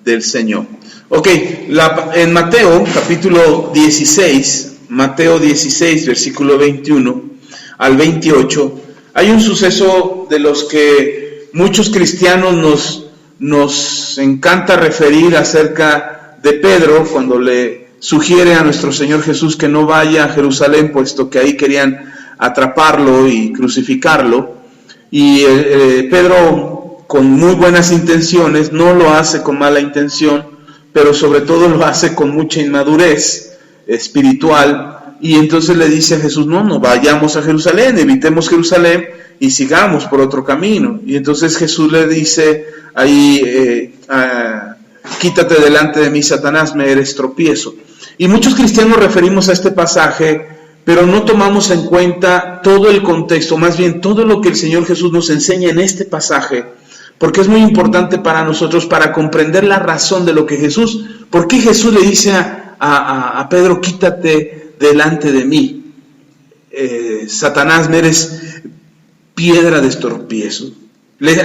del Señor. Ok, en Mateo capítulo 16, Mateo 16, versículo 21 al 28, hay un suceso de los que muchos cristianos nos encanta referir acerca de Pedro, cuando le sugiere a nuestro Señor Jesús que no vaya a Jerusalén, puesto que ahí querían atraparlo y crucificarlo. Y Pedro, con muy buenas intenciones, no lo hace con mala intención, pero sobre todo lo hace con mucha inmadurez espiritual. Y entonces le dice a Jesús, no vayamos a Jerusalén, evitemos Jerusalén y sigamos por otro camino. Y entonces Jesús le dice ahí, quítate delante de mí, Satanás, me eres tropiezo. Y muchos cristianos referimos a este pasaje, pero no tomamos en cuenta todo el contexto, más bien todo lo que el Señor Jesús nos enseña en este pasaje, porque es muy importante para nosotros, para comprender la razón de lo que Jesús, ¿por qué Jesús le dice a Pedro, quítate delante de mí? Satanás, me eres piedra de tropiezo.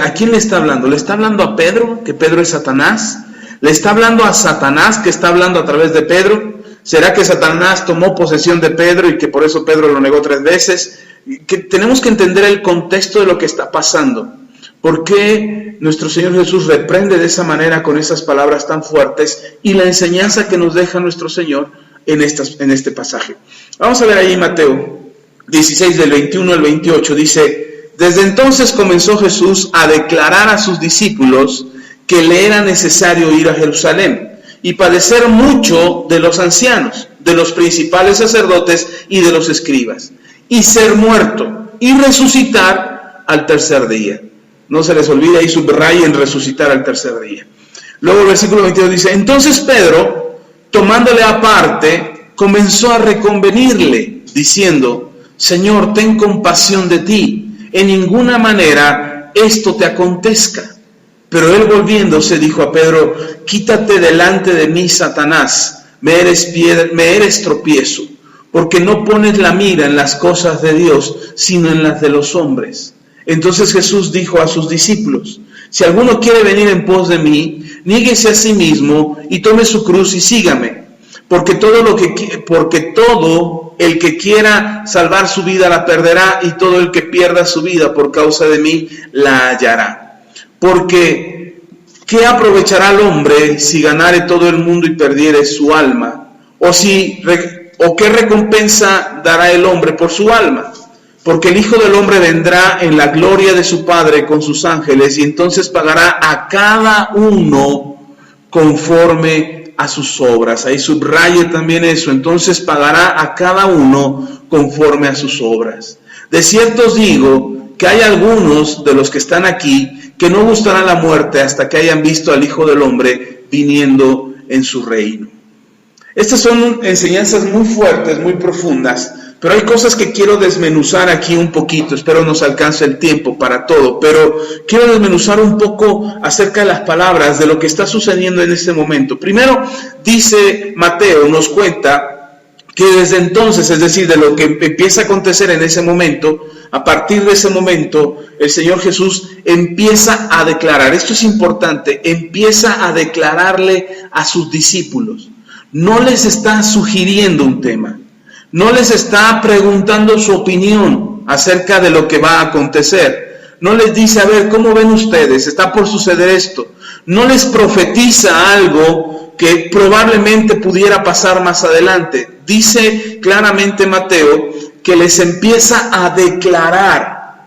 ¿A quién le está hablando? ¿Le está hablando a Pedro, que Pedro es Satanás? ¿Le está hablando a Satanás, que está hablando a través de Pedro? ¿Será que Satanás tomó posesión de Pedro y que por eso Pedro lo negó 3 veces? Que tenemos que entender el contexto de lo que está pasando. ¿Por qué nuestro Señor Jesús reprende de esa manera con esas palabras tan fuertes y la enseñanza que nos deja nuestro Señor en este pasaje? Vamos a ver ahí Mateo 16 del 21 al 28, dice: desde entonces comenzó Jesús a declarar a sus discípulos que le era necesario ir a Jerusalén y padecer mucho de los ancianos, de los principales sacerdotes y de los escribas, y ser muerto y resucitar al tercer día. No se les olvide ahí, subrayen resucitar al tercer día. Luego el versículo 22 dice: entonces Pedro, tomándole aparte, comenzó a reconvenirle, diciendo: Señor, ten compasión de ti, en ninguna manera esto te acontezca. Pero él, volviéndose, dijo a Pedro: quítate delante de mí, Satanás, me eres tropiezo, porque no pones la mira en las cosas de Dios, sino en las de los hombres. Entonces Jesús dijo a sus discípulos: si alguno quiere venir en pos de mí, niéguese a sí mismo y tome su cruz y sígame. Porque todo el que quiera salvar su vida la perderá, y todo el que pierda su vida por causa de mí la hallará. Porque ¿qué aprovechará el hombre si ganare todo el mundo y perdiere su alma? ¿O qué recompensa dará el hombre por su alma? Porque el Hijo del Hombre vendrá en la gloria de su Padre con sus ángeles, y entonces pagará a cada uno conforme a sus obras. Ahí subraye también eso. Entonces pagará a cada uno conforme a sus obras. De cierto os digo que hay algunos de los que están aquí que no gustarán la muerte hasta que hayan visto al Hijo del Hombre viniendo en su reino. Estas son enseñanzas muy fuertes, muy profundas, pero hay cosas que quiero desmenuzar aquí un poquito. Espero nos alcance el tiempo para todo, pero quiero desmenuzar un poco acerca de las palabras, de lo que está sucediendo en este momento. Primero, dice Mateo, nos cuenta que desde entonces, es decir, de lo que empieza a acontecer en ese momento, a partir de ese momento, el Señor Jesús empieza a declarar, esto es importante, empieza a declararle a sus discípulos. No les está sugiriendo un tema, no les está preguntando su opinión acerca de lo que va a acontecer. No les dice: a ver, ¿cómo ven ustedes? Está por suceder esto. No les profetiza algo que probablemente pudiera pasar más adelante. Dice claramente Mateo que les empieza a declarar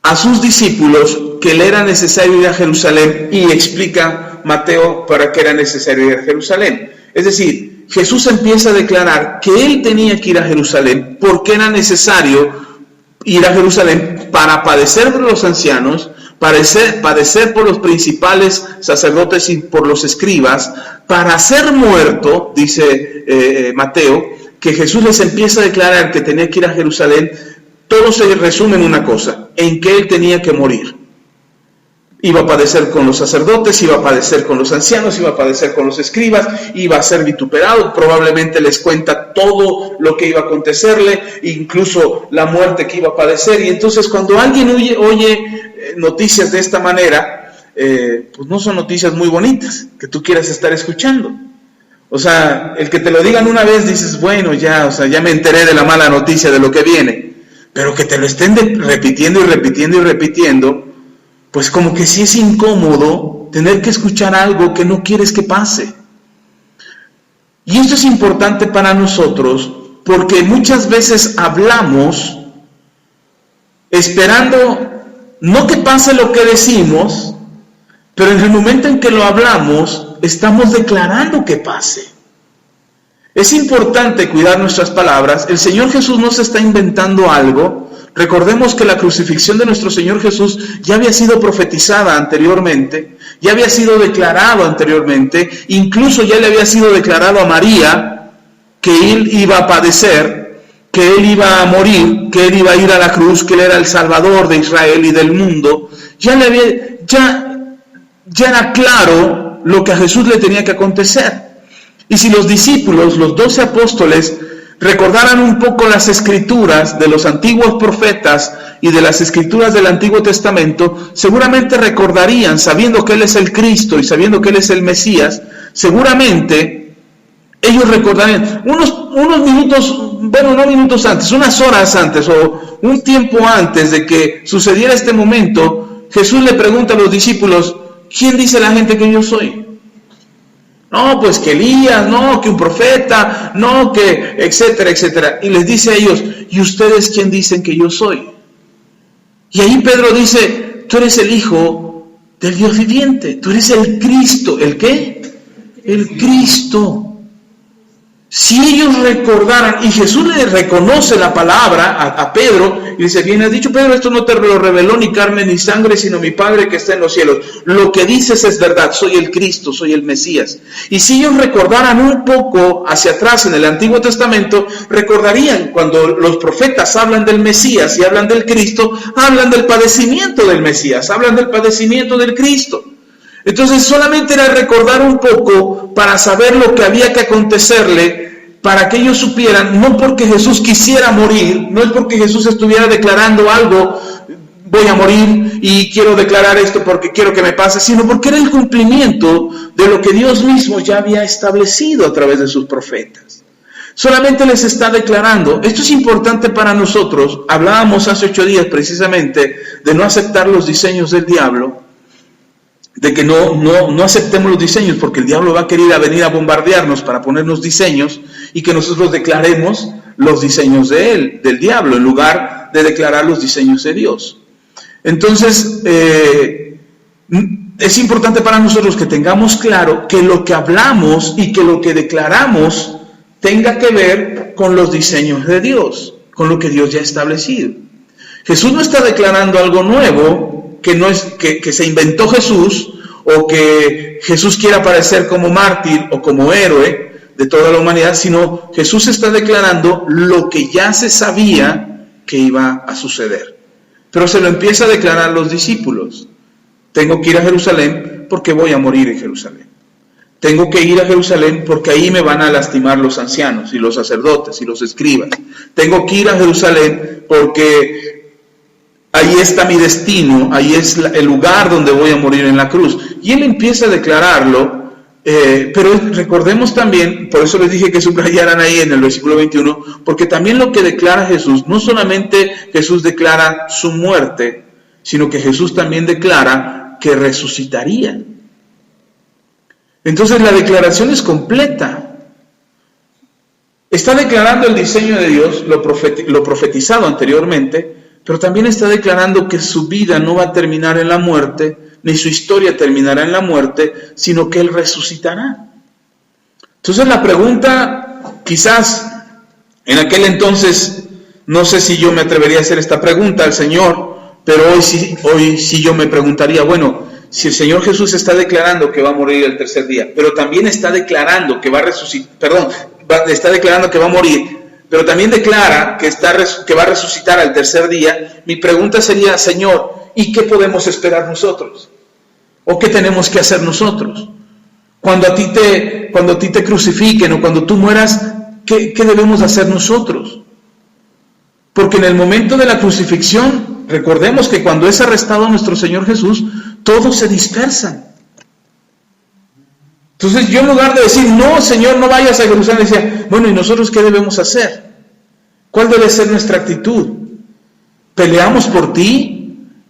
a sus discípulos que le era necesario ir a Jerusalén, y explica Mateo para qué era necesario ir a Jerusalén. Es decir, Jesús empieza a declarar que él tenía que ir a Jerusalén porque era necesario ir a Jerusalén para padecer por los ancianos, padecer por los principales sacerdotes y por los escribas, para ser muerto, dice Mateo, que Jesús les empieza a declarar que tenía que ir a Jerusalén. Todo se resume en una cosa: en que él tenía que morir. Iba a padecer con los sacerdotes, iba a padecer con los ancianos, iba a padecer con los escribas, iba a ser vituperado, probablemente les cuenta todo lo que iba a acontecerle, incluso la muerte que iba a padecer. Y entonces cuando alguien oye noticias de esta manera, pues no son noticias muy bonitas que tú quieras estar escuchando. O sea, el que te lo digan una vez dices, bueno, ya, o sea, ya me enteré de la mala noticia de lo que viene, pero que te lo estén repitiendo y repitiendo y repitiendo, pues como que sí es incómodo tener que escuchar algo que no quieres que pase. Y esto es importante para nosotros porque muchas veces hablamos esperando no que pase lo que decimos, pero en el momento en que lo hablamos, estamos declarando que pase. Es importante cuidar nuestras palabras. El Señor Jesús no se está inventando algo. Recordemos que la crucifixión de nuestro Señor Jesús ya había sido profetizada anteriormente, ya había sido declarado anteriormente, incluso ya le había sido declarado a María que Él iba a padecer, que Él iba a morir, que Él iba a ir a la cruz, que Él era el Salvador de Israel y del mundo. Ya era claro lo que a Jesús le tenía que acontecer. Y si los discípulos, los 12 apóstoles, recordaran un poco las escrituras de los antiguos profetas y de las escrituras del Antiguo Testamento, seguramente recordarían, sabiendo que Él es el Cristo y sabiendo que Él es el Mesías, seguramente ellos recordarían unos minutos, bueno, no minutos antes, unas horas antes o un tiempo antes de que sucediera este momento, Jesús le pregunta a los discípulos, ¿quién dice la gente que yo soy? No, pues que Elías, no, que un profeta, no, que etcétera, etcétera. Y les dice a ellos, ¿y ustedes quién dicen que yo soy? Y ahí Pedro dice, tú eres el Hijo del Dios viviente, tú eres el Cristo. ¿El qué? El Cristo. Si ellos recordaran, y Jesús le reconoce la palabra a Pedro, y dice, bien has dicho Pedro, esto no te lo reveló ni carne ni sangre, sino mi Padre que está en los cielos. Lo que dices es verdad, soy el Cristo, soy el Mesías. Y si ellos recordaran un poco hacia atrás en el Antiguo Testamento, recordarían cuando los profetas hablan del Mesías y hablan del Cristo, hablan del padecimiento del Mesías, hablan del padecimiento del Cristo. Entonces solamente era recordar un poco para saber lo que había que acontecerle, para que ellos supieran, no porque Jesús quisiera morir, no es porque Jesús estuviera declarando algo, voy a morir y quiero declarar esto porque quiero que me pase, sino porque era el cumplimiento de lo que Dios mismo ya había establecido a través de sus profetas. Solamente les está declarando, esto es importante para nosotros, hablábamos hace 8 días precisamente de no aceptar los diseños del diablo, de que no aceptemos los diseños, porque el diablo va a querer venir a bombardearnos para ponernos diseños y que nosotros declaremos los diseños de él, del diablo, en lugar de declarar los diseños de Dios. Entonces, es importante para nosotros que tengamos claro que lo que hablamos y que lo que declaramos tenga que ver con los diseños de Dios, con lo que Dios ya ha establecido. Jesús no está declarando algo nuevo, que no es que se inventó Jesús, o que Jesús quiera aparecer como mártir o como héroe de toda la humanidad, sino Jesús está declarando lo que ya se sabía que iba a suceder. Pero se lo empieza a declarar a los discípulos. Tengo que ir a Jerusalén porque voy a morir en Jerusalén. Tengo que ir a Jerusalén porque ahí me van a lastimar los ancianos y los sacerdotes y los escribas. Tengo que ir a Jerusalén porque ahí está mi destino, ahí es el lugar donde voy a morir en la cruz. Y él empieza a declararlo, pero recordemos también, por eso les dije que subrayaran ahí en el versículo 21, porque también lo que declara Jesús, no solamente Jesús declara su muerte, sino que Jesús también declara que resucitaría. Entonces la declaración es completa. Está declarando el diseño de Dios, lo profetizado anteriormente, pero también está declarando que su vida no va a terminar en la muerte, ni su historia terminará en la muerte, sino que Él resucitará. Entonces la pregunta, quizás en aquel entonces, no sé si yo me atrevería a hacer esta pregunta al Señor, pero hoy sí yo me preguntaría, bueno, si el Señor Jesús está declarando que va a morir el tercer día, pero también está declarando que va a resucitar, está declarando que va a morir, pero también declara que va a resucitar al tercer día, mi pregunta sería, Señor, ¿y qué podemos esperar nosotros? ¿O qué tenemos que hacer nosotros? Cuando a ti te crucifiquen o cuando tú mueras, ¿qué debemos hacer nosotros? Porque en el momento de la crucifixión, recordemos que cuando es arrestado nuestro Señor Jesús, todos se dispersan. Entonces yo en lugar de decir, no, Señor, no vayas a Jerusalén, decía, bueno, ¿y nosotros qué debemos hacer? ¿Cuál debe ser nuestra actitud? ¿Peleamos por ti?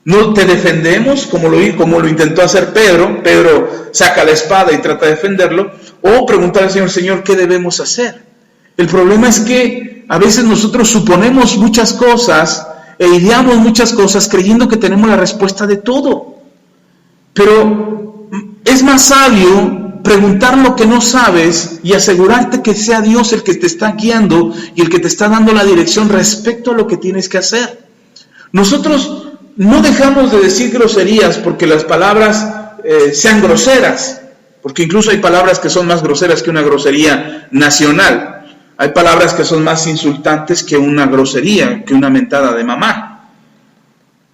¿No te defendemos como lo intentó hacer Pedro? Pedro saca la espada y trata de defenderlo. O preguntar al Señor, Señor, ¿qué debemos hacer? El problema es que a veces nosotros suponemos muchas cosas e ideamos muchas cosas creyendo que tenemos la respuesta de todo. Pero es más sabio preguntar lo que no sabes y asegurarte que sea Dios el que te está guiando y el que te está dando la dirección respecto a lo que tienes que hacer. Nosotros no dejamos de decir groserías porque las palabras sean groseras, porque incluso hay palabras que son más groseras que una grosería nacional. Hay palabras que son más insultantes que una grosería, que una mentada de mamá.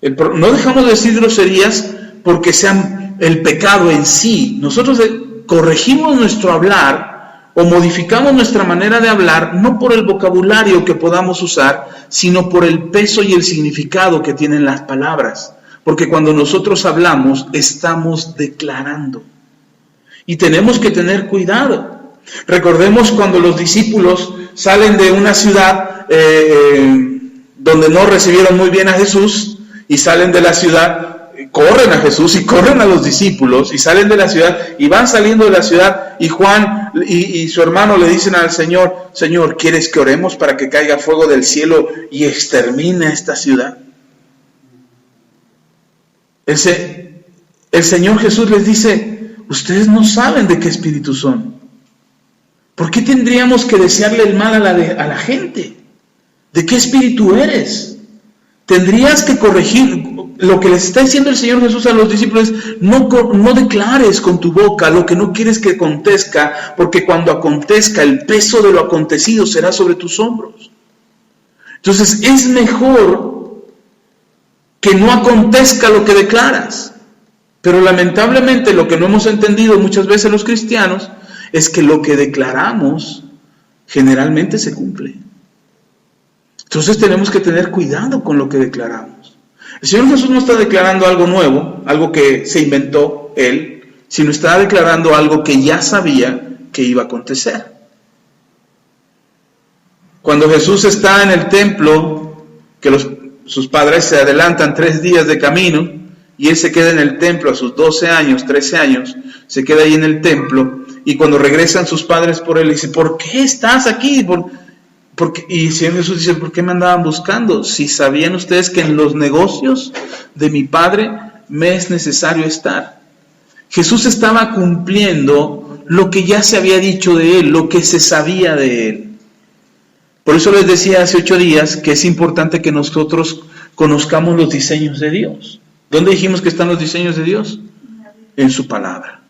No dejamos de decir groserías porque sean el pecado en sí. Nosotros corregimos nuestro hablar o modificamos nuestra manera de hablar no por el vocabulario que podamos usar, sino por el peso y el significado que tienen las palabras. Porque cuando nosotros hablamos, estamos declarando. Y tenemos que tener cuidado. Recordemos cuando los discípulos salen de una ciudad donde no recibieron muy bien a Jesús y salen de la ciudad, corren a Jesús y corren a los discípulos y salen de la ciudad y van saliendo de la ciudad y Juan y su hermano le dicen al Señor, Señor, ¿quieres que oremos para que caiga fuego del cielo y extermine a esta ciudad? El Señor Jesús les dice, ustedes no saben de qué espíritu son. ¿Por qué tendríamos que desearle el mal a la gente? ¿De qué espíritu eres? Tendrías que corregir. Lo que les está diciendo el Señor Jesús a los discípulos es, no declares con tu boca lo que no quieres que acontezca, porque cuando acontezca, el peso de lo acontecido será sobre tus hombros. Entonces, es mejor que no acontezca lo que declaras. Pero lamentablemente lo que no hemos entendido muchas veces los cristianos es que lo que declaramos generalmente se cumple. Entonces tenemos que tener cuidado con lo que declaramos. El Señor Jesús no está declarando algo nuevo, algo que se inventó Él, sino está declarando algo que ya sabía que iba a acontecer. Cuando Jesús está en el templo, que sus padres se adelantan 3 días de camino, y Él se queda en el templo a sus 12 años, 13 años, se queda ahí en el templo, y cuando regresan sus padres por Él, dice, ¿por qué estás aquí? Y el Señor Jesús dice, ¿por qué me andaban buscando? Si sabían ustedes que en los negocios de mi Padre me es necesario estar. Jesús estaba cumpliendo lo que ya se había dicho de Él, lo que se sabía de Él. Por eso les decía hace 8 días que es importante que nosotros conozcamos los diseños de Dios. ¿Dónde dijimos que están los diseños de Dios? En su palabra.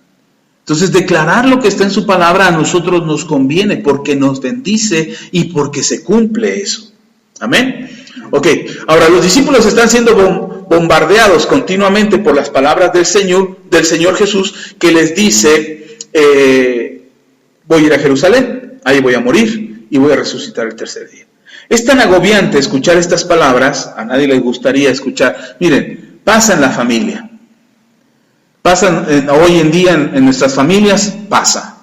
Entonces, declarar lo que está en su palabra a nosotros nos conviene porque nos bendice y porque se cumple eso. Amén. Ok, ahora los discípulos están siendo bombardeados continuamente por las palabras del Señor Jesús, que les dice, voy a ir a Jerusalén, ahí voy a morir y voy a resucitar el tercer día. Es tan agobiante escuchar estas palabras, a nadie les gustaría escuchar. Miren, pasa en la familia. Hoy en día en nuestras familias pasa.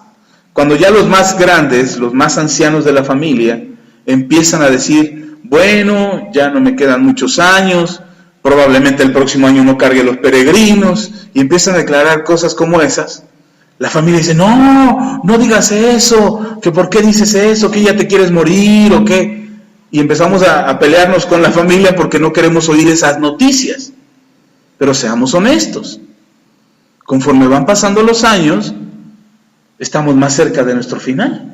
Cuando ya los más grandes, los más ancianos de la familia, empiezan a decir, bueno, ya no me quedan muchos años, probablemente el próximo año no cargue los peregrinos, y empiezan a declarar cosas como esas, la familia dice, no digas eso, que por qué dices eso, que ya te quieres morir o qué, y empezamos a pelearnos con la familia porque no queremos oír esas noticias. Pero seamos honestos. Conforme van pasando los años, estamos más cerca de nuestro final.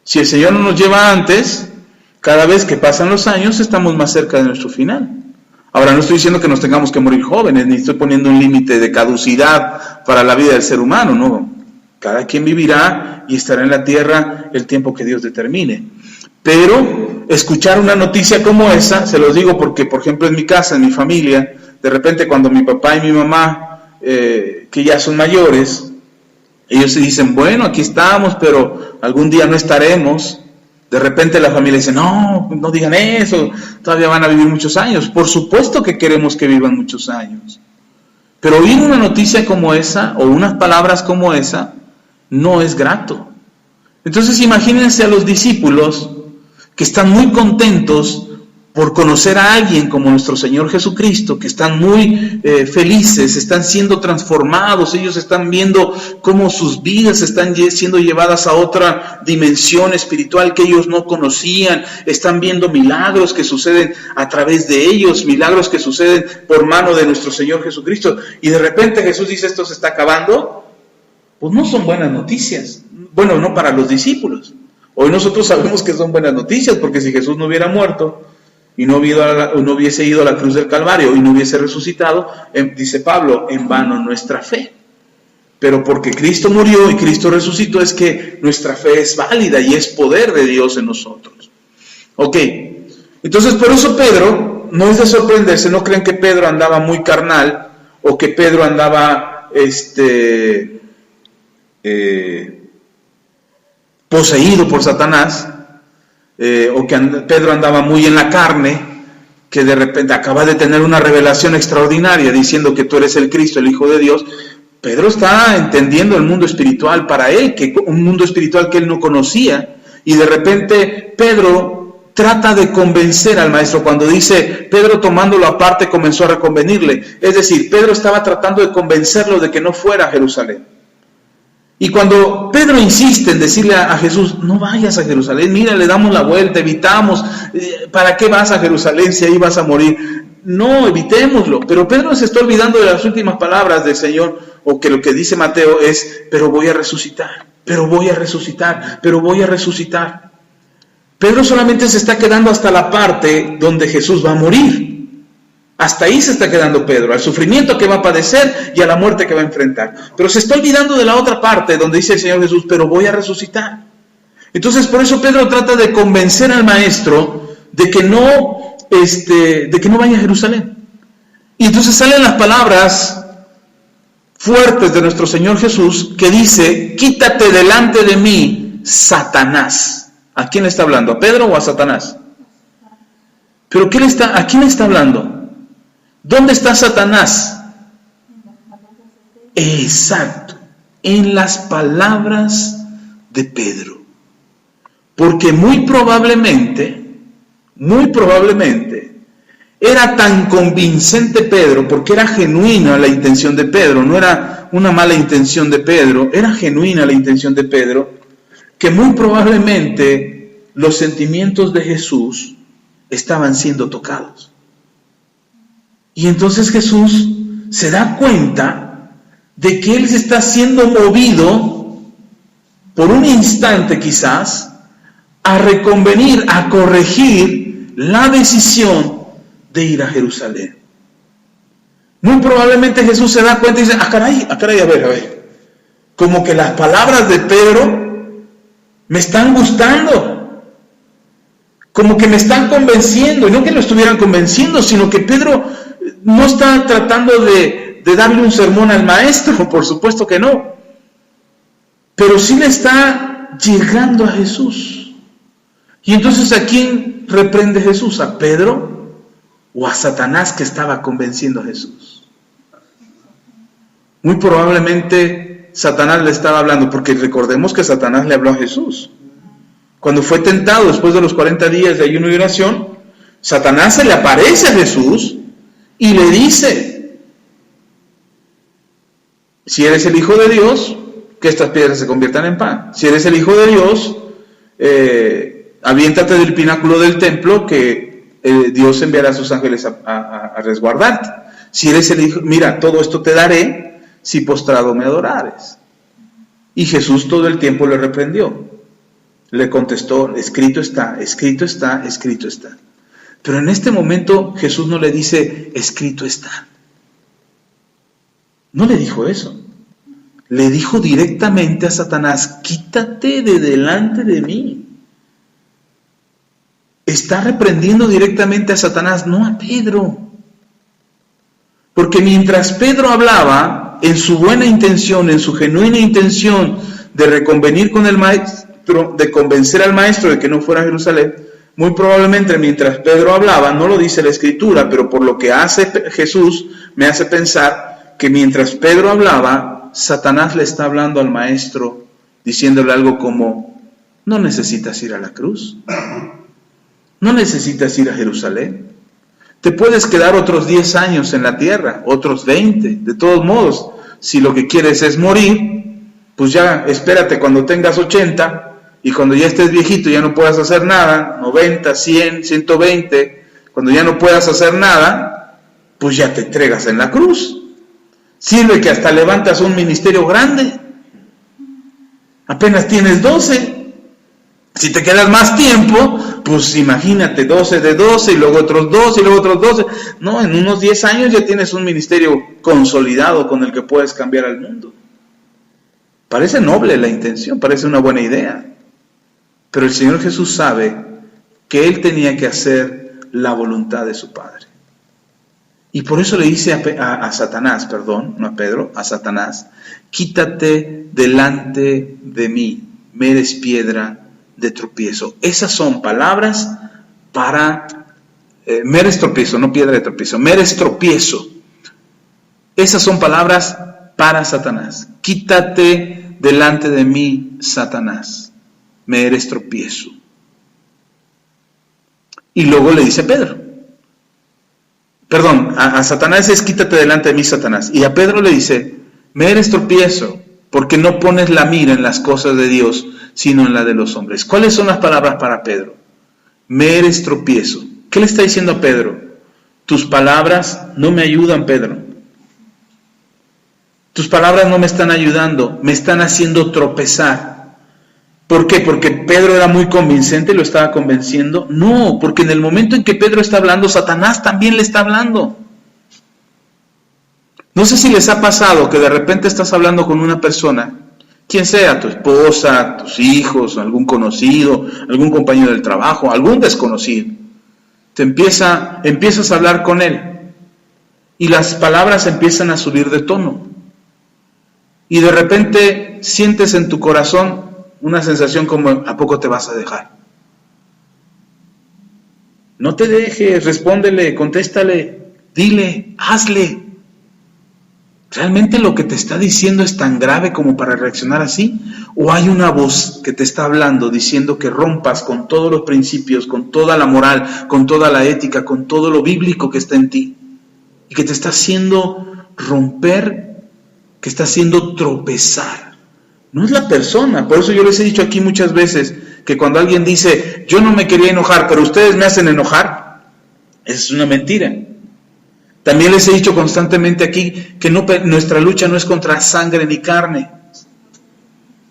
Si el Señor no nos lleva antes, cada vez que pasan los años, estamos más cerca de nuestro final. Ahora, no estoy diciendo que nos tengamos que morir jóvenes, ni estoy poniendo un límite de caducidad para la vida del ser humano, no. Cada quien vivirá y estará en la tierra el tiempo que Dios determine. Pero escuchar una noticia como esa, se los digo porque, por ejemplo, en mi casa, en mi familia, de repente cuando mi papá y mi mamá, que ya son mayores, ellos se dicen, bueno, aquí estamos, pero algún día no estaremos. De repente la familia dice, no digan eso, todavía van a vivir muchos años. Por supuesto que queremos que vivan muchos años, Pero oír una noticia como esa o unas palabras como esa no es grato. Entonces imagínense a los discípulos que están muy contentos por conocer a alguien como nuestro Señor Jesucristo, que están muy felices, están siendo transformados, ellos están viendo cómo sus vidas están siendo llevadas a otra dimensión espiritual que ellos no conocían, están viendo milagros que suceden a través de ellos, milagros que suceden por mano de nuestro Señor Jesucristo, y de repente Jesús dice esto se está acabando. Pues no son buenas noticias, bueno, no para los discípulos. Hoy nosotros sabemos que son buenas noticias, porque si Jesús no hubiera muerto y no hubiese ido a la cruz del Calvario y no hubiese resucitado, dice Pablo, en vano nuestra fe. Pero porque Cristo murió y Cristo resucitó es que nuestra fe es válida y es poder de Dios en nosotros. Ok, entonces por eso Pedro, no es de sorprenderse, no creen que Pedro andaba muy carnal o que Pedro andaba poseído por Satanás, o que Pedro andaba muy en la carne, que de repente acaba de tener una revelación extraordinaria diciendo que tú eres el Cristo, el Hijo de Dios. Pedro está entendiendo el mundo espiritual para él, que un mundo espiritual que él no conocía, y de repente Pedro trata de convencer al maestro. Cuando dice Pedro tomándolo aparte comenzó a reconvenirle, es decir, Pedro estaba tratando de convencerlo de que no fuera a Jerusalén. Y cuando Pedro insiste en decirle a Jesús, no vayas a Jerusalén, mira, le damos la vuelta, evitamos, ¿para qué vas a Jerusalén si ahí vas a morir? No, evitémoslo. Pero Pedro se está olvidando de las últimas palabras del Señor, o que lo que dice Mateo es, pero voy a resucitar, pero voy a resucitar, pero voy a resucitar. Pedro solamente se está quedando hasta la parte donde Jesús va a morir. Hasta ahí se está quedando Pedro, al sufrimiento que va a padecer y a la muerte que va a enfrentar. Pero se está olvidando de la otra parte donde dice el Señor Jesús, pero voy a resucitar. Entonces por eso Pedro trata de convencer al maestro de que no vaya a Jerusalén. Y entonces salen las palabras fuertes de nuestro Señor Jesús que dice, quítate delante de mí, Satanás. ¿A quién le está hablando? ¿A Pedro o a Satanás? ¿Pero a quién le está hablando? ¿Dónde está Satanás? Exacto, en las palabras de Pedro. Porque muy probablemente, era tan convincente Pedro, porque era genuina la intención de Pedro, no era una mala intención de Pedro, era genuina la intención de Pedro, que muy probablemente los sentimientos de Jesús estaban siendo tocados. Y entonces Jesús se da cuenta de que él se está siendo movido por un instante quizás a reconvenir, a corregir la decisión de ir a Jerusalén. Muy probablemente Jesús se da cuenta y dice, a ver, como que las palabras de Pedro me están gustando, como que me están convenciendo, y no que lo estuvieran convenciendo, sino que Pedro no está tratando de darle un sermón al maestro, por supuesto que no, pero sí le está llegando a Jesús. Y entonces ¿a quién reprende Jesús? ¿A Pedro o a Satanás que estaba convenciendo a Jesús? Muy probablemente Satanás le estaba hablando, porque recordemos que Satanás le habló a Jesús. Cuando fue tentado después de los 40 días de ayuno y oración, Satanás se le aparece a Jesús y le dice, si eres el Hijo de Dios, que estas piedras se conviertan en pan. Si eres el Hijo de Dios, aviéntate del pináculo del templo, que Dios enviará a sus ángeles a resguardarte. Si eres el Hijo, mira, todo esto te daré si postrado me adorares. Y Jesús todo el tiempo le reprendió. Le contestó, escrito está, escrito está, escrito está. Pero en este momento Jesús no le dice, escrito está. No le dijo eso. Le dijo directamente a Satanás, quítate de delante de mí. Está reprendiendo directamente a Satanás, no a Pedro. Porque mientras Pedro hablaba, en su buena intención, en su genuina intención de reconvenir con el maestro, de convencer al maestro de que no fuera a Jerusalén, muy probablemente mientras Pedro hablaba, no lo dice la Escritura, pero por lo que hace Jesús, me hace pensar que mientras Pedro hablaba, Satanás le está hablando al maestro, diciéndole algo como: no necesitas ir a la cruz, no necesitas ir a Jerusalén, te puedes quedar otros 10 años en la tierra, otros 20, de todos modos, si lo que quieres es morir, pues ya espérate cuando tengas 80, y cuando ya estés viejito ya no puedas hacer nada, 90, 100, 120, cuando ya no puedas hacer nada, pues ya te entregas en la cruz. Sirve que hasta levantas un ministerio grande. Apenas tienes 12. Si te quedas más tiempo, pues imagínate, 12 de 12, y luego otros 12, y luego otros 12. No, en unos 10 años ya tienes un ministerio consolidado con el que puedes cambiar al mundo. Parece noble la intención, parece una buena idea. Pero el Señor Jesús sabe que Él tenía que hacer la voluntad de su Padre. Y por eso le dice a Satanás, perdón, no a Pedro, a Satanás: quítate delante de mí, me eres piedra de tropiezo. Esas son palabras para, me eres tropiezo, no piedra de tropiezo, me eres tropiezo. Esas son palabras para Satanás. Quítate delante de mí, Satanás, me eres tropiezo. Y luego le dice a Pedro, perdón, a Satanás es: quítate delante de mí, Satanás. Y a Pedro le dice: me eres tropiezo, porque no pones la mira en las cosas de Dios, sino en la de los hombres. ¿Cuáles son las palabras para Pedro? Me eres tropiezo. ¿Qué le está diciendo a Pedro? Tus palabras no me ayudan, Pedro. Tus palabras no me están ayudando, me están haciendo tropezar. ¿Por qué? ¿Porque Pedro era muy convincente y lo estaba convenciendo? No, porque en el momento en que Pedro está hablando, Satanás también le está hablando. No sé si les ha pasado que de repente estás hablando con una persona, quien sea, tu esposa, tus hijos, algún conocido, algún compañero del trabajo, algún desconocido. Empiezas a hablar con él y las palabras empiezan a subir de tono. Y de repente sientes en tu corazón una sensación como: ¿a poco te vas a dejar? No te dejes, respóndele, contéstale, dile, hazle. ¿Realmente lo que te está diciendo es tan grave como para reaccionar así? ¿O hay una voz que te está hablando diciendo que rompas con todos los principios, con toda la moral, con toda la ética, con todo lo bíblico que está en ti? Y que te está haciendo romper, que está haciendo tropezar. No es la persona. Por eso yo les he dicho aquí muchas veces que cuando alguien dice: yo no me quería enojar, pero ustedes me hacen enojar, es una mentira. También les he dicho constantemente aquí que nuestra lucha no es contra sangre ni carne,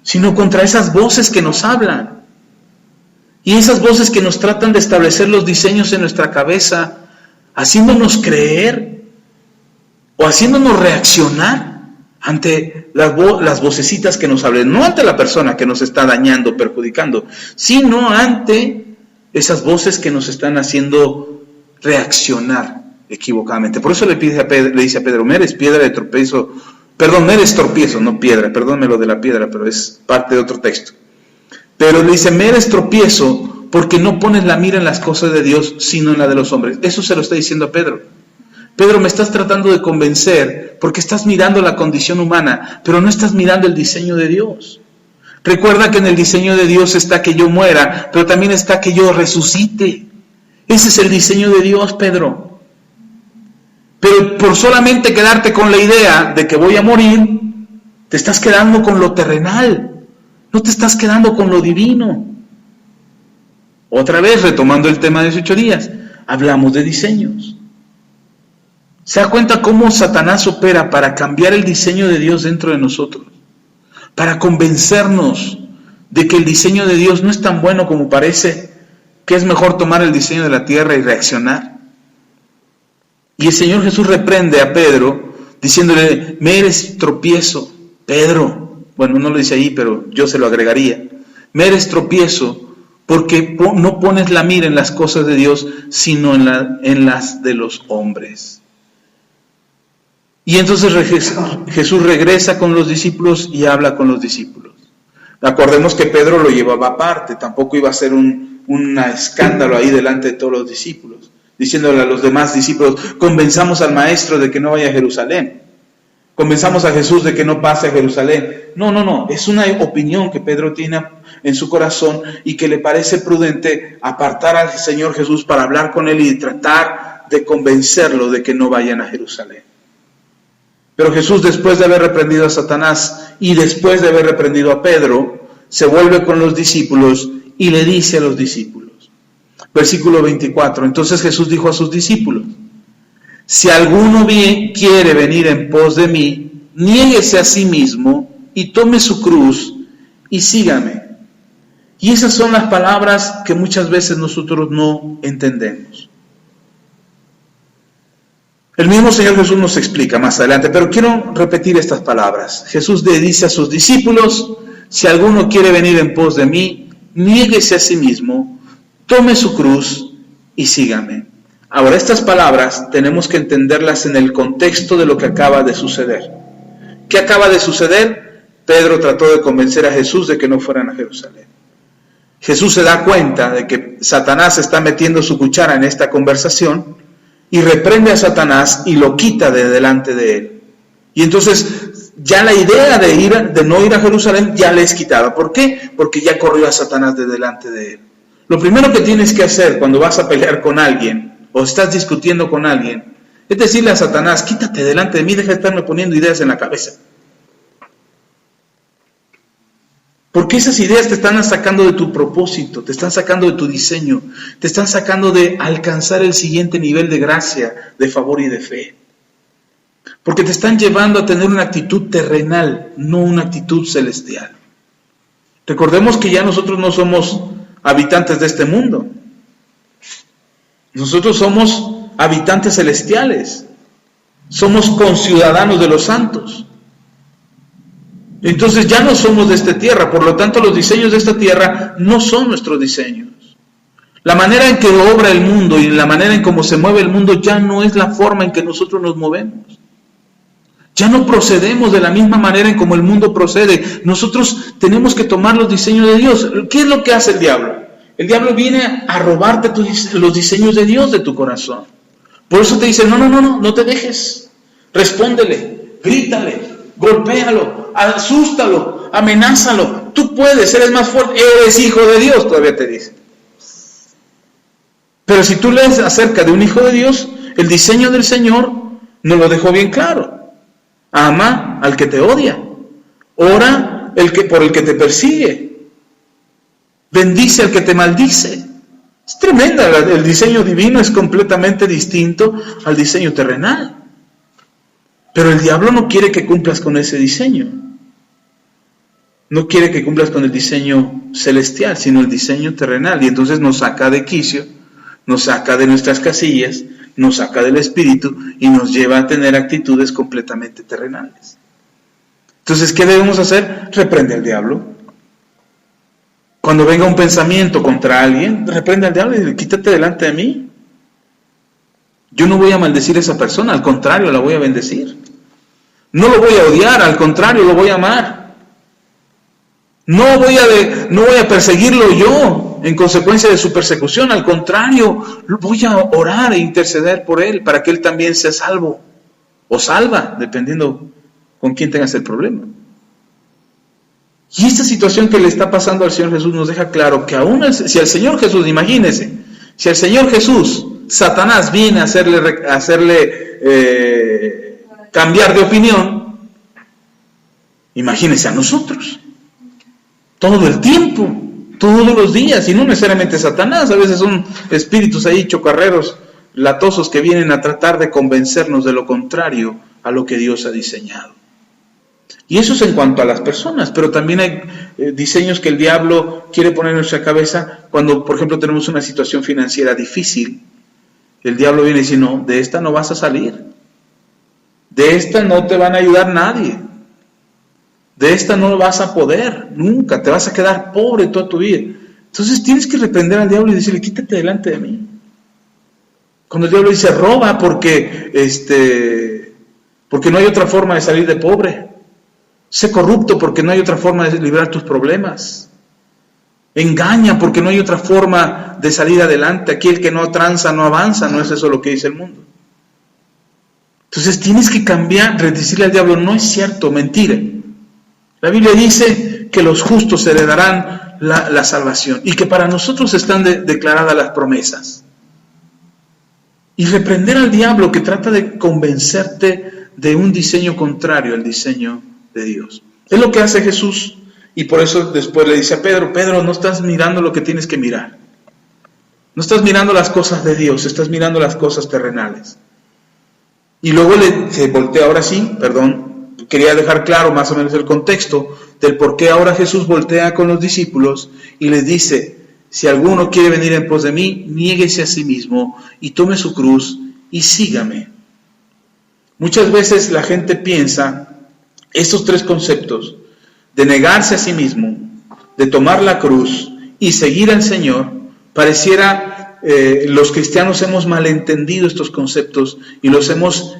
sino contra esas voces que nos hablan. Y esas voces que nos tratan de establecer los diseños en nuestra cabeza, haciéndonos creer o haciéndonos reaccionar ante las vocecitas que nos hablan. No ante la persona que nos está dañando, perjudicando, sino ante esas voces que nos están haciendo reaccionar equivocadamente. Por eso le dice a Pedro: me eres piedra de tropiezo, perdón, me eres tropiezo, no piedra, perdónme lo de la piedra, pero es parte de otro texto. Pero le dice: me eres tropiezo porque no pones la mira en las cosas de Dios, sino en la de los hombres. Eso se lo está diciendo a Pedro. Pedro, me estás tratando de convencer porque estás mirando la condición humana, pero no estás mirando el diseño de Dios. Recuerda que en el diseño de Dios está que yo muera, pero también está que yo resucite. Ese es el diseño de Dios, Pedro. Pero por solamente quedarte con la idea de que voy a morir, te estás quedando con lo terrenal, no te estás quedando con lo divino. Otra vez, retomando el tema de 18 días, hablamos de diseños. ¿Se da cuenta cómo Satanás opera para cambiar el diseño de Dios dentro de nosotros? Para convencernos de que el diseño de Dios no es tan bueno como parece, que es mejor tomar el diseño de la tierra y reaccionar. Y el Señor Jesús reprende a Pedro diciéndole: me eres tropiezo, Pedro. Bueno, no lo dice ahí, pero yo se lo agregaría. Me eres tropiezo porque no pones la mira en las cosas de Dios, sino en las de los hombres. Y entonces Jesús regresa con los discípulos y habla con los discípulos. Acordemos que Pedro lo llevaba aparte, tampoco iba a ser un escándalo ahí delante de todos los discípulos, diciéndole a los demás discípulos: convenzamos al maestro de que no vaya a Jerusalén. convenzamos a Jesús de que no pase a Jerusalén. No, es una opinión que Pedro tiene en su corazón y que le parece prudente apartar al Señor Jesús para hablar con él y tratar de convencerlo de que no vayan a Jerusalén. Pero Jesús, después de haber reprendido a Satanás y después de haber reprendido a Pedro, se vuelve con los discípulos y le dice a los discípulos, versículo 24, entonces Jesús dijo a sus discípulos, si alguno quiere venir en pos de mí, niéguese a sí mismo y tome su cruz y sígame. Y esas son las palabras que muchas veces nosotros no entendemos. El mismo Señor Jesús nos explica más adelante, pero quiero repetir estas palabras. Jesús le dice a sus discípulos, si alguno quiere venir en pos de mí, niéguese a sí mismo, tome su cruz y sígame. Ahora, estas palabras tenemos que entenderlas en el contexto de lo que acaba de suceder. ¿Qué acaba de suceder? Pedro trató de convencer a Jesús de que no fueran a Jerusalén. Jesús se da cuenta de que Satanás está metiendo su cuchara en esta conversación y reprende a Satanás y lo quita de delante de él. Y entonces ya la idea de no ir a Jerusalén ya le es quitada. ¿Por qué? Porque ya corrió a Satanás de delante de él. Lo primero que tienes que hacer cuando vas a pelear con alguien o estás discutiendo con alguien, es decirle a Satanás, quítate delante de mí, deja de estarme poniendo ideas en la cabeza. Porque esas ideas te están sacando de tu propósito, te están sacando de tu diseño, te están sacando de alcanzar el siguiente nivel de gracia, de favor y de fe. Porque te están llevando a tener una actitud terrenal, no una actitud celestial. Recordemos que ya nosotros no somos habitantes de este mundo. Nosotros somos habitantes celestiales. Somos conciudadanos de los santos. Entonces ya no somos de esta tierra, por lo tanto los diseños de esta tierra no son nuestros diseños. La manera en que obra el mundo y la manera en cómo se mueve el mundo ya no es la forma en que nosotros nos movemos. Ya no procedemos de la misma manera en como el mundo procede. Nosotros tenemos que tomar los diseños de Dios. ¿Qué es lo que hace el diablo? El diablo viene a robarte los diseños de Dios de tu corazón. Por eso te dice, no te dejes. Respóndele, grítale, golpéalo, asústalo, amenázalo. Tú puedes, eres más fuerte, eres hijo de Dios, todavía te dice. Pero si tú lees acerca de un hijo de Dios, el diseño del Señor nos lo dejó bien claro. Ama al que te odia. Ora por el que te persigue. Bendice al que te maldice. Es tremenda, el diseño divino es completamente distinto al diseño terrenal. Pero el diablo no quiere que cumplas con ese diseño. No quiere que cumplas con el diseño celestial, sino el diseño terrenal. Y entonces nos saca de quicio, nos saca de nuestras casillas, nos saca del espíritu y nos lleva a tener actitudes completamente terrenales. Entonces, ¿qué debemos hacer? Reprende al diablo. Cuando venga un pensamiento contra alguien, reprende al diablo y dice, quítate delante de mí. Yo no voy a maldecir a esa persona, al contrario, la voy a bendecir. No lo voy a odiar, al contrario, lo voy a amar. No voy a perseguirlo yo en consecuencia de su persecución, al contrario, voy a orar e interceder por él para que él también sea salvo o salva, dependiendo con quién tengas el problema. Y esta situación que le está pasando al Señor Jesús nos deja claro que aún si al Señor Jesús, imagínense, si al Señor Jesús, Satanás viene a hacerle cambiar de opinión, imagínense a nosotros, todo el tiempo, todos los días, y no necesariamente Satanás, a veces son espíritus ahí chocarreros, latosos que vienen a tratar de convencernos de lo contrario a lo que Dios ha diseñado. Y eso es en cuanto a las personas, pero también hay diseños que el diablo quiere poner en nuestra cabeza cuando, por ejemplo, tenemos una situación financiera difícil. El diablo viene y dice, no, de esta no vas a salir. De esta no te van a ayudar nadie. De esta no vas a poder, nunca, te vas a quedar pobre toda tu vida. Entonces tienes que reprender al diablo y decirle, quítate delante de mí. Cuando el diablo dice, roba porque no hay otra forma de salir de pobre. Sé corrupto porque no hay otra forma de librar tus problemas. Engaña porque no hay otra forma de salir adelante. Aquí el que no tranza no avanza, no es eso lo que dice el mundo. Entonces tienes que cambiar, decirle al diablo, no es cierto, mentira. La Biblia dice que los justos heredarán la salvación y que para nosotros están declaradas las promesas. Y reprender al diablo que trata de convencerte de un diseño contrario al diseño de Dios. Es lo que hace Jesús, y por eso después le dice a Pedro, Pedro, no estás mirando lo que tienes que mirar. No estás mirando las cosas de Dios, estás mirando las cosas terrenales. Y luego se voltea, ahora sí, quería dejar claro más o menos el contexto del por qué ahora Jesús voltea con los discípulos y les dice, si alguno quiere venir en pos de mí, niéguese a sí mismo y tome su cruz y sígame. Muchas veces la gente piensa estos tres conceptos, de negarse a sí mismo, de tomar la cruz y seguir al Señor, pareciera los cristianos hemos malentendido estos conceptos y los hemos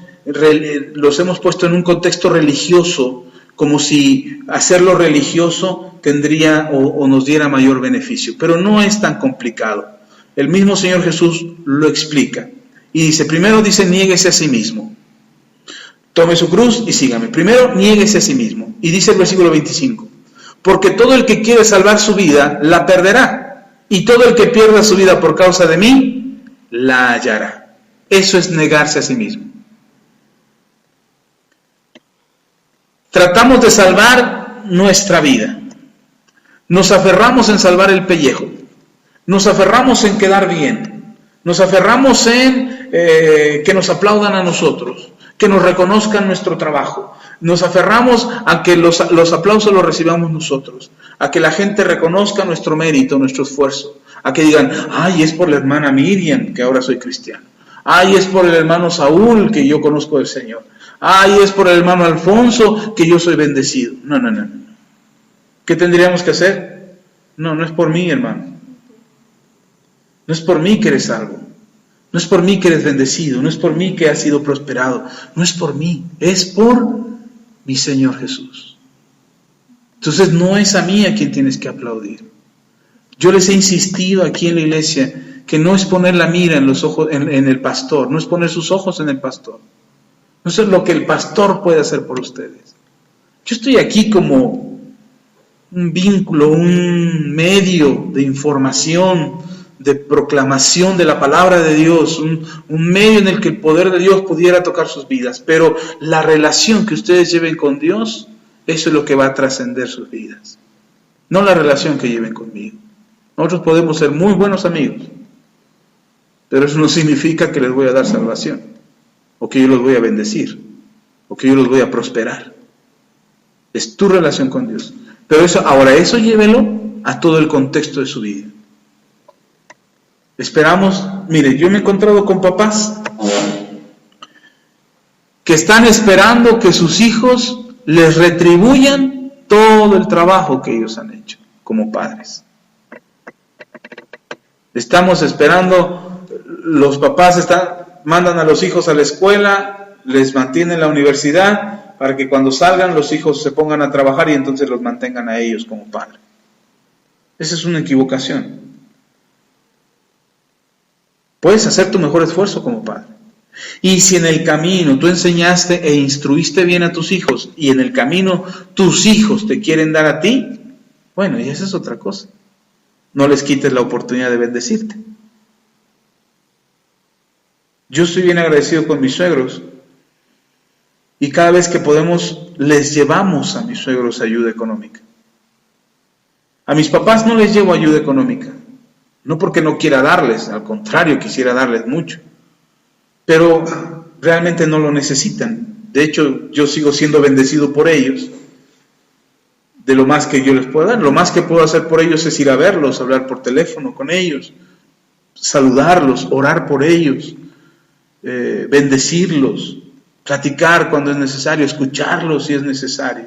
puesto en un contexto religioso, como si hacerlo religioso tendría o nos diera mayor beneficio. Pero no es tan complicado. El mismo Señor Jesús lo explica. Y dice, primero dice, niéguese a sí mismo. Tome su cruz y sígame. Primero, niéguese a sí mismo. Y dice el versículo 25, porque todo el que quiere salvar su vida, la perderá. Y todo el que pierda su vida por causa de mí, la hallará. Eso es negarse a sí mismo. Tratamos de salvar nuestra vida. Nos aferramos en salvar el pellejo. Nos aferramos en quedar bien. Nos aferramos en que nos aplaudan a nosotros, que nos reconozcan nuestro trabajo. Nos aferramos a que los aplausos los recibamos nosotros, a que la gente reconozca nuestro mérito, nuestro esfuerzo, a que digan, ay, es por la hermana Miriam que ahora soy cristiano. Ay, es por el hermano Saúl que yo conozco del Señor. Ay, es por el hermano Alfonso que yo soy bendecido. No. ¿Qué tendríamos que hacer? No es por mí, hermano. No es por mí que eres salvo. No es por mí que eres bendecido. No es por mí que has sido prosperado. No es por mí. Es por mi Señor Jesús. Entonces no es a mí a quien tienes que aplaudir. Yo les he insistido aquí en la iglesia que no es poner la mira en los ojos, en el pastor. No es poner sus ojos en el pastor. No es lo que el pastor puede hacer por ustedes. Yo estoy aquí como un vínculo, un medio de información, de proclamación de la palabra de Dios, un medio en el que el poder de Dios pudiera tocar sus vidas. Pero la relación que ustedes lleven con Dios, eso es lo que va a trascender sus vidas. No la relación que lleven conmigo. Nosotros podemos ser muy buenos amigos, pero eso no significa que les voy a dar salvación, o que yo los voy a bendecir, o que yo los voy a prosperar. Es tu relación con Dios. Pero eso llévelo a todo el contexto de su vida. Esperamos, mire, yo me he encontrado con papás que están esperando que sus hijos les retribuyan todo el trabajo que ellos han hecho como padres. Estamos esperando, los papás mandan a los hijos a la escuela, les mantienen en la universidad, para que cuando salgan los hijos se pongan a trabajar y entonces los mantengan a ellos como padres. Esa es una equivocación. Puedes hacer tu mejor esfuerzo como padre. Y si en el camino tú enseñaste e instruiste bien a tus hijos, y en el camino tus hijos te quieren dar a ti, bueno, y esa es otra cosa. No les quites la oportunidad de bendecirte. Yo estoy bien agradecido con mis suegros, y cada vez que podemos les llevamos a mis suegros ayuda económica. A mis papás no les llevo ayuda económica, no porque no quiera darles, al contrario, quisiera darles mucho, pero realmente no lo necesitan. De hecho, yo sigo siendo bendecido por ellos, de lo más que yo les puedo dar. Lo más que puedo hacer por ellos es ir a verlos, hablar por teléfono con ellos, saludarlos, orar por ellos, bendecirlos, platicar cuando es necesario, escucharlos si es necesario.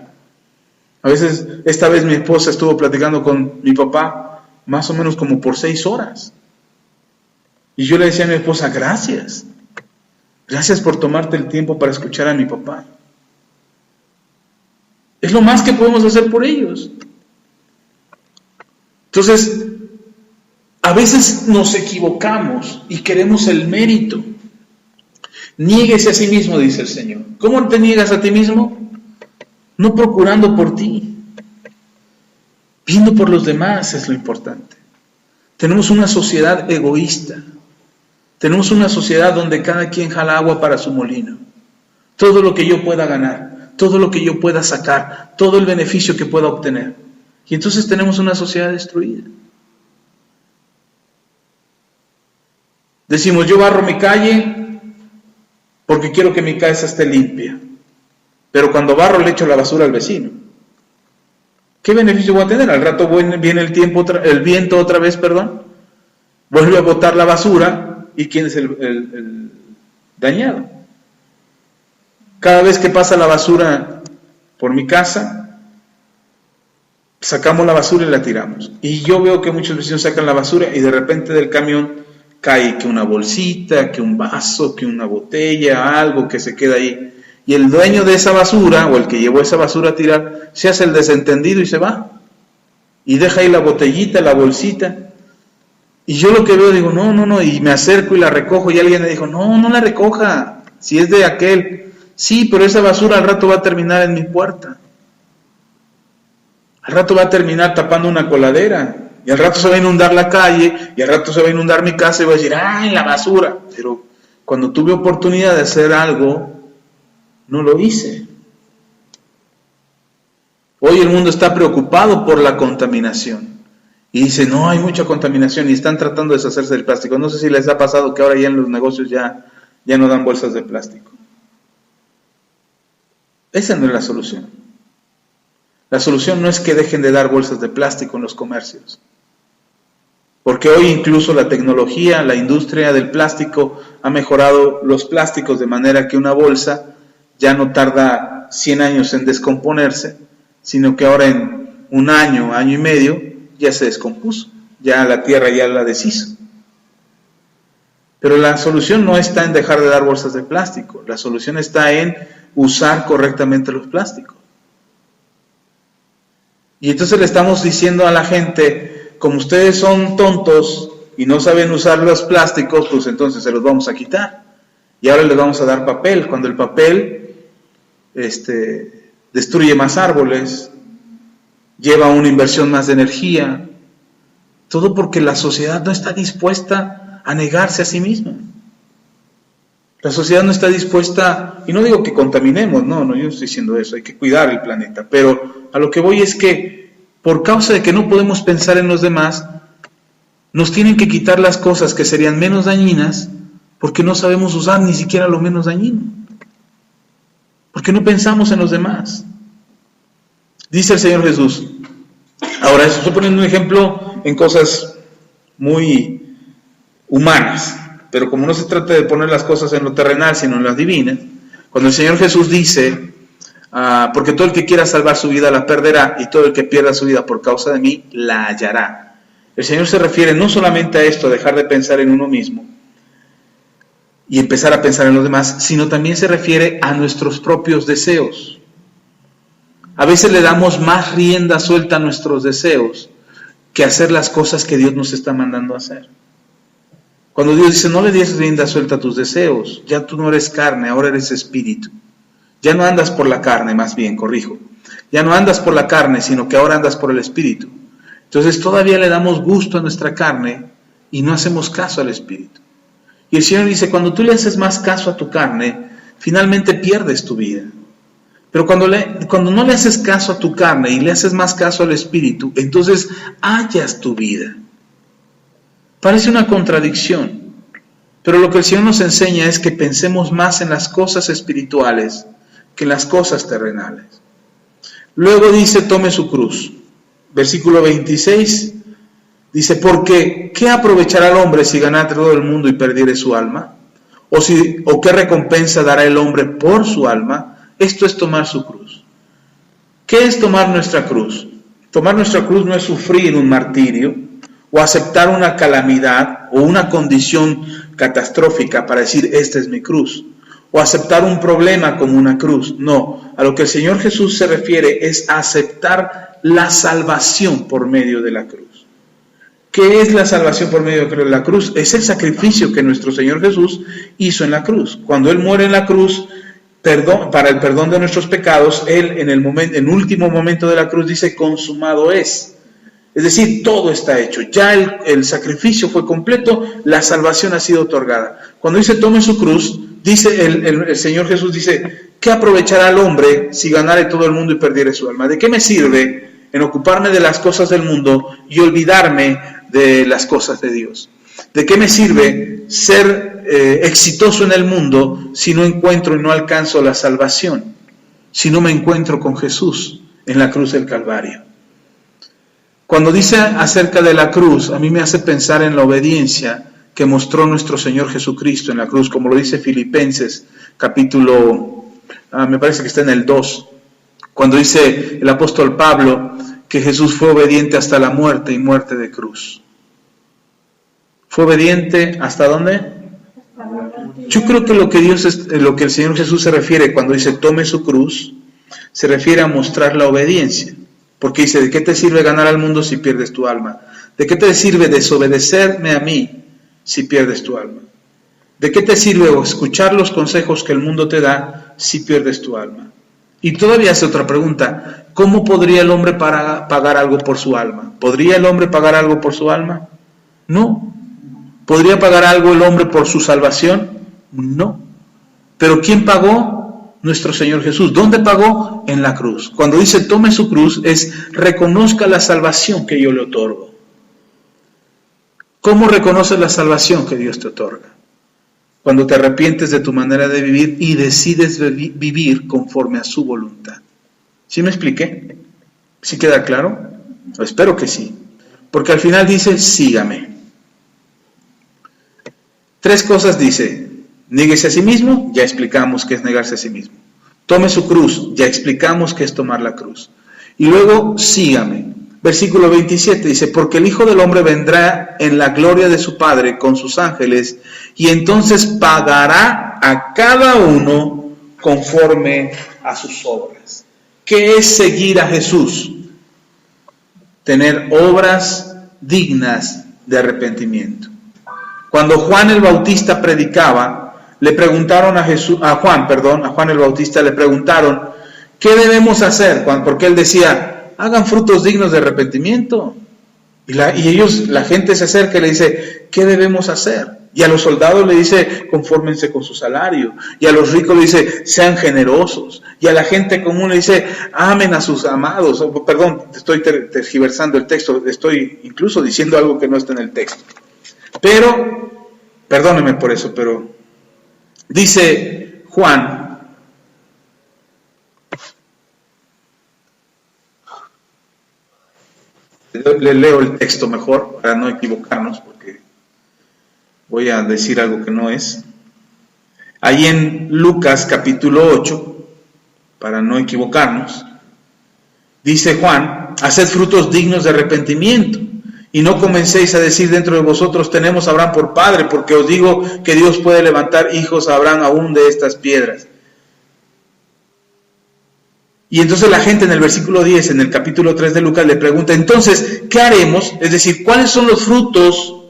A veces, esta vez mi esposa estuvo platicando con mi papá más o menos como por 6 horas. Y yo le decía a mi esposa, gracias por tomarte el tiempo para escuchar a mi papá. Es lo más que podemos hacer por ellos. Entonces, a veces nos equivocamos y queremos el mérito. Niéguese a sí mismo, dice el Señor. ¿Cómo te niegas a ti mismo? No procurando por ti, viendo por los demás es lo importante. Tenemos una sociedad egoísta. Tenemos una sociedad donde cada quien jala agua para su molino. Todo lo que yo pueda ganar, todo lo que yo pueda sacar, todo el beneficio que pueda obtener. Y entonces tenemos una sociedad destruida. Decimos, yo barro mi calle porque quiero que mi casa esté limpia. Pero cuando barro le echo la basura al vecino. ¿Qué beneficio voy a tener? Al rato viene el viento otra vez, vuelve a botar la basura, ¿y quién es el dañado? Cada vez que pasa la basura por mi casa, sacamos la basura y la tiramos. Y yo veo que muchos vecinos sacan la basura y de repente del camión cae que una bolsita, que un vaso, que una botella, algo que se queda ahí. Y el dueño de esa basura, o el que llevó esa basura a tirar, se hace el desentendido y se va. Y deja ahí la botellita, la bolsita. Y yo lo que veo, digo, no, y me acerco y la recojo. Y alguien me dijo, no la recoja, si es de aquel. Sí, pero esa basura al rato va a terminar en mi puerta. Al rato va a terminar tapando una coladera. Y al rato se va a inundar la calle, y al rato se va a inundar mi casa y voy a decir, ¡ay, la basura! Pero cuando tuve oportunidad de hacer algo, no lo hice. Hoy el mundo está preocupado por la contaminación. Y dice, no, hay mucha contaminación y están tratando de deshacerse del plástico. No sé si les ha pasado que ahora ya en los negocios ya no dan bolsas de plástico. Esa no es la solución. La solución no es que dejen de dar bolsas de plástico en los comercios. Porque hoy incluso la tecnología, la industria del plástico ha mejorado los plásticos de manera que una bolsa ya no tarda 100 años en descomponerse, sino que ahora en un año, año y medio, ya se descompuso, ya la tierra ya la deshizo. Pero la solución no está en dejar de dar bolsas de plástico, la solución está en usar correctamente los plásticos. Y entonces le estamos diciendo a la gente, como ustedes son tontos y no saben usar los plásticos, pues entonces se los vamos a quitar. Y ahora les vamos a dar papel, cuando el papel destruye más árboles, lleva una inversión más de energía, todo porque la sociedad no está dispuesta a negarse a sí misma. La sociedad no está dispuesta, y no digo que contaminemos, no, yo no estoy diciendo eso, hay que cuidar el planeta, pero a lo que voy es que por causa de que no podemos pensar en los demás, nos tienen que quitar las cosas que serían menos dañinas, porque no sabemos usar ni siquiera lo menos dañino. Porque no pensamos en los demás. Dice el Señor Jesús. Ahora, estoy poniendo un ejemplo en cosas muy humanas, pero como no se trata de poner las cosas en lo terrenal, sino en las divinas, cuando el Señor Jesús dice, porque todo el que quiera salvar su vida la perderá, y todo el que pierda su vida por causa de mí, la hallará. El Señor se refiere no solamente a esto, a dejar de pensar en uno mismo, y empezar a pensar en los demás, sino también se refiere a nuestros propios deseos. A veces le damos más rienda suelta a nuestros deseos que hacer las cosas que Dios nos está mandando a hacer. Cuando Dios dice, no le des rienda suelta a tus deseos, ya tú no eres carne, ahora eres espíritu. Ya no andas por la carne, más bien, corrijo. Ya no andas por la carne, sino que ahora andas por el espíritu. Entonces todavía le damos gusto a nuestra carne y no hacemos caso al espíritu. Y el Señor dice, cuando tú le haces más caso a tu carne, finalmente pierdes tu vida. Pero cuando no le haces caso a tu carne y le haces más caso al espíritu, entonces hallas tu vida. Parece una contradicción, pero lo que el Señor nos enseña es que pensemos más en las cosas espirituales que en las cosas terrenales. Luego dice, tome su cruz. Versículo 26 dice, porque ¿qué aprovechará el hombre si ganara todo el mundo y perdiere su alma? ¿O qué recompensa dará el hombre por su alma? Esto es tomar su cruz. ¿Qué es tomar nuestra cruz? Tomar nuestra cruz no es sufrir un martirio o aceptar una calamidad o una condición catastrófica para decir, esta es mi cruz. O aceptar un problema como una cruz. No, a lo que el Señor Jesús se refiere es a aceptar la salvación por medio de la cruz. ¿Qué es la salvación por medio de la cruz? Es el sacrificio que nuestro Señor Jesús hizo en la cruz. Cuando Él muere en la cruz, para el perdón de nuestros pecados, Él en el último momento de la cruz dice, consumado es. Es decir, todo está hecho. Ya el sacrificio fue completo, la salvación ha sido otorgada. Cuando dice tome su cruz, dice el Señor Jesús dice, ¿qué aprovechará al hombre si ganare todo el mundo y perdiere su alma? ¿De qué me sirve en ocuparme de las cosas del mundo y olvidarme de las cosas de Dios? ¿De qué me sirve ser exitoso en el mundo si no encuentro y no alcanzo la salvación? Si no me encuentro con Jesús en la cruz del Calvario. Cuando dice acerca de la cruz, a mí me hace pensar en la obediencia que mostró nuestro Señor Jesucristo en la cruz, como lo dice Filipenses, capítulo, me parece que está en el 2, cuando dice el apóstol Pablo que Jesús fue obediente hasta la muerte y muerte de cruz. ¿Fue obediente hasta dónde? Yo creo que lo que el Señor Jesús se refiere cuando dice tome su cruz, se refiere a mostrar la obediencia. Porque dice, ¿de qué te sirve ganar al mundo si pierdes tu alma? ¿De qué te sirve desobedecerme a mí si pierdes tu alma? ¿De qué te sirve escuchar los consejos que el mundo te da si pierdes tu alma? Y todavía hace otra pregunta, ¿cómo podría el hombre pagar algo por su alma? ¿Podría el hombre pagar algo por su alma? No. ¿Podría pagar algo el hombre por su salvación? No. ¿Pero quién pagó? Nuestro Señor Jesús. ¿Dónde pagó? En la cruz. Cuando dice tome su cruz es reconozca la salvación que yo le otorgo. ¿Cómo reconoces la salvación que Dios te otorga? Cuando te arrepientes de tu manera de vivir y decides vivir conforme a su voluntad. ¿Sí me expliqué? ¿Sí queda claro? Espero que sí. Porque al final dice sígame. 3 cosas dice. Niéguese a sí mismo, ya explicamos qué es negarse a sí mismo. Tome su cruz, ya explicamos qué es tomar la cruz. Y luego, sígame. Versículo 27 dice, porque el Hijo del Hombre vendrá en la gloria de su Padre con sus ángeles, y entonces pagará a cada uno conforme a sus obras. ¿Qué es seguir a Jesús? Tener obras dignas de arrepentimiento. Cuando Juan el Bautista predicaba, le preguntaron a Juan el Bautista le preguntaron, ¿qué debemos hacer? Porque él decía, hagan frutos dignos de arrepentimiento. Y la gente se acerca y le dice, ¿qué debemos hacer? Y a los soldados le dice, confórmense con su salario. Y a los ricos le dice, sean generosos. Y a la gente común le dice, amen a sus amados. Perdón, estoy tergiversando el texto, estoy incluso diciendo algo que no está en el texto. Pero, perdónenme por eso, pero dice Juan, le leo el texto mejor para no equivocarnos, porque voy a decir algo que no es. Ahí en Lucas capítulo 8, para no equivocarnos, dice Juan, haced frutos dignos de arrepentimiento. Y no comencéis a decir dentro de vosotros, tenemos a Abraham por padre, porque os digo que Dios puede levantar hijos a Abraham aún de estas piedras. Y entonces la gente en el versículo 10, en el capítulo 3 de Lucas, le pregunta, entonces, ¿qué haremos? Es decir, ¿cuáles son los frutos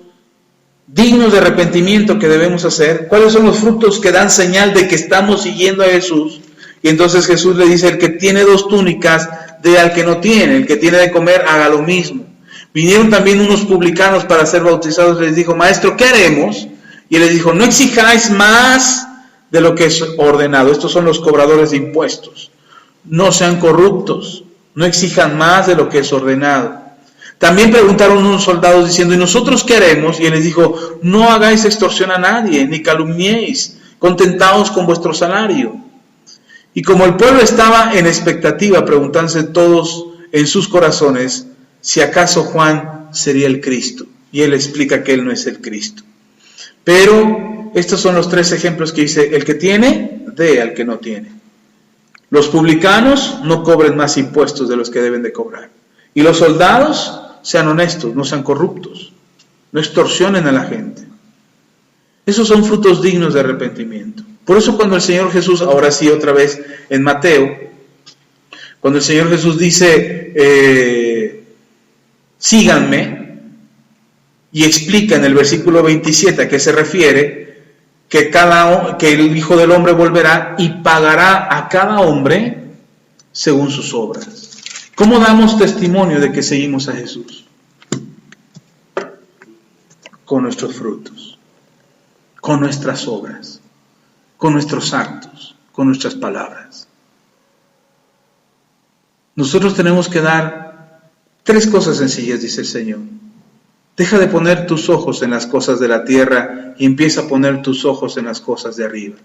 dignos de arrepentimiento que debemos hacer? ¿Cuáles son los frutos que dan señal de que estamos siguiendo a Jesús? Y entonces Jesús le dice, el que tiene 2 túnicas, dé al que no tiene, el que tiene de comer, haga lo mismo. Vinieron también unos publicanos para ser bautizados, les dijo, maestro, ¿qué haremos? Y él les dijo, no exijáis más de lo que es ordenado. Estos son los cobradores de impuestos. No sean corruptos, no exijan más de lo que es ordenado. También preguntaron unos soldados diciendo, ¿y nosotros qué haremos? Y él les dijo, no hagáis extorsión a nadie, ni calumniéis, contentaos con vuestro salario. Y como el pueblo estaba en expectativa, preguntándose todos en sus corazones, si acaso Juan sería el Cristo. Y él explica que él no es el Cristo. Pero estos son los 3 ejemplos que dice, el que tiene, dé al que no tiene. Los publicanos no cobren más impuestos de los que deben de cobrar. Y los soldados sean honestos, no sean corruptos. No extorsionen a la gente. Esos son frutos dignos de arrepentimiento. Por eso cuando el Señor Jesús, ahora sí otra vez en Mateo, cuando el Señor Jesús dice, síganme, Y explica en el versículo 27 a qué se refiere, que el Hijo del Hombre volverá y pagará a cada hombre según sus obras. ¿Cómo damos testimonio de que seguimos a Jesús? Con nuestros frutos, con nuestras obras, con nuestros actos, con nuestras palabras. Nosotros tenemos que dar 3 cosas sencillas, dice el Señor. Deja de poner tus ojos en las cosas de la tierra y empieza a poner tus ojos en las cosas de arriba.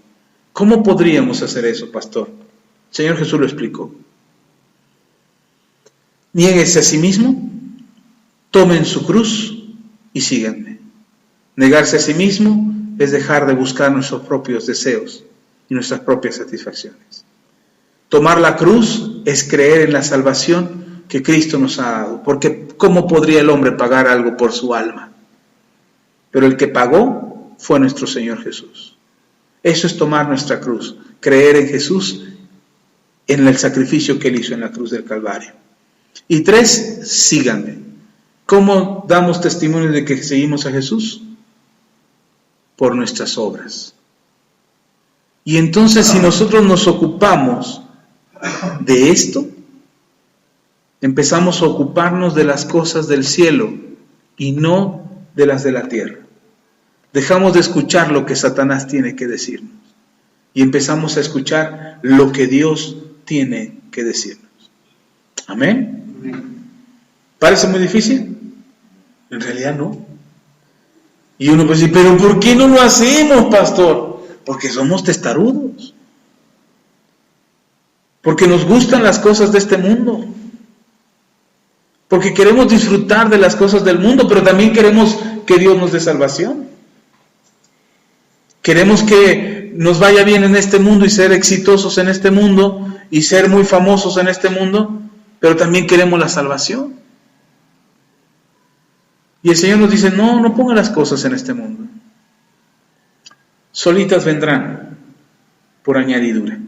¿Cómo podríamos hacer eso, pastor? El Señor Jesús lo explicó. Niéguese a sí mismo, tomen su cruz y síganme. Negarse a sí mismo es dejar de buscar nuestros propios deseos y nuestras propias satisfacciones. Tomar la cruz es creer en la salvación que Cristo nos ha dado, porque ¿cómo podría el hombre pagar algo por su alma? Pero el que pagó fue nuestro Señor Jesús. Eso es tomar nuestra cruz, creer en Jesús, en el sacrificio que Él hizo en la cruz del Calvario. Y 3, síganme. ¿Cómo damos testimonio de que seguimos a Jesús? Por nuestras obras. Y entonces, si nosotros nos ocupamos de esto, empezamos a ocuparnos de las cosas del cielo y no de las de la tierra. Dejamos de escuchar lo que Satanás tiene que decirnos y empezamos a escuchar lo que Dios tiene que decirnos. ¿Amén? ¿Parece muy difícil? En realidad no. Y uno puede decir, ¿pero por qué no lo hacemos, pastor? Porque somos testarudos. Porque nos gustan las cosas de este mundo. Porque queremos disfrutar de las cosas del mundo, pero también queremos que Dios nos dé salvación. Queremos que nos vaya bien en este mundo y ser exitosos en este mundo y ser muy famosos en este mundo, pero también queremos la salvación. Y el Señor nos dice, no ponga las cosas en este mundo. Solitas vendrán por añadidura.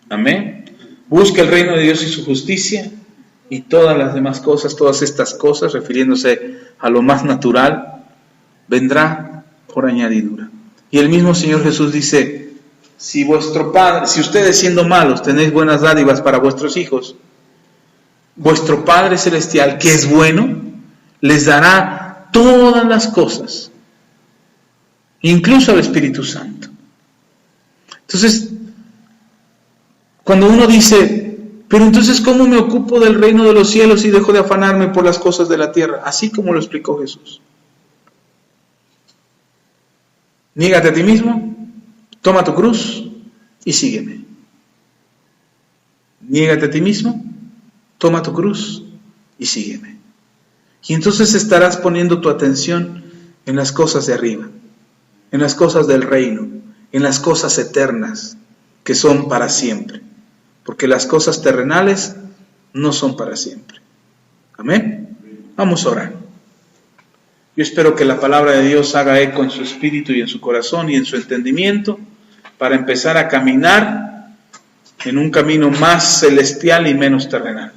Amén. Busca el reino de Dios y su justicia y todas las demás cosas, todas estas cosas, refiriéndose a lo más natural, vendrá por añadidura. Y el mismo Señor Jesús dice, si ustedes siendo malos tenéis buenas dádivas para vuestros hijos, vuestro Padre Celestial, que es bueno, les dará todas las cosas, incluso al Espíritu Santo. Entonces, cuando uno dice, pero entonces ¿cómo me ocupo del reino de los cielos y dejo de afanarme por las cosas de la tierra? Así como lo explicó Jesús. Niégate a ti mismo, toma tu cruz y sígueme. Niégate a ti mismo, toma tu cruz y sígueme. Y entonces estarás poniendo tu atención en las cosas de arriba, en las cosas del reino, en las cosas eternas que son para siempre. Porque las cosas terrenales no son para siempre. Amén. Vamos a orar. Yo espero que la palabra de Dios haga eco en su espíritu y en su corazón y en su entendimiento para empezar a caminar en un camino más celestial y menos terrenal.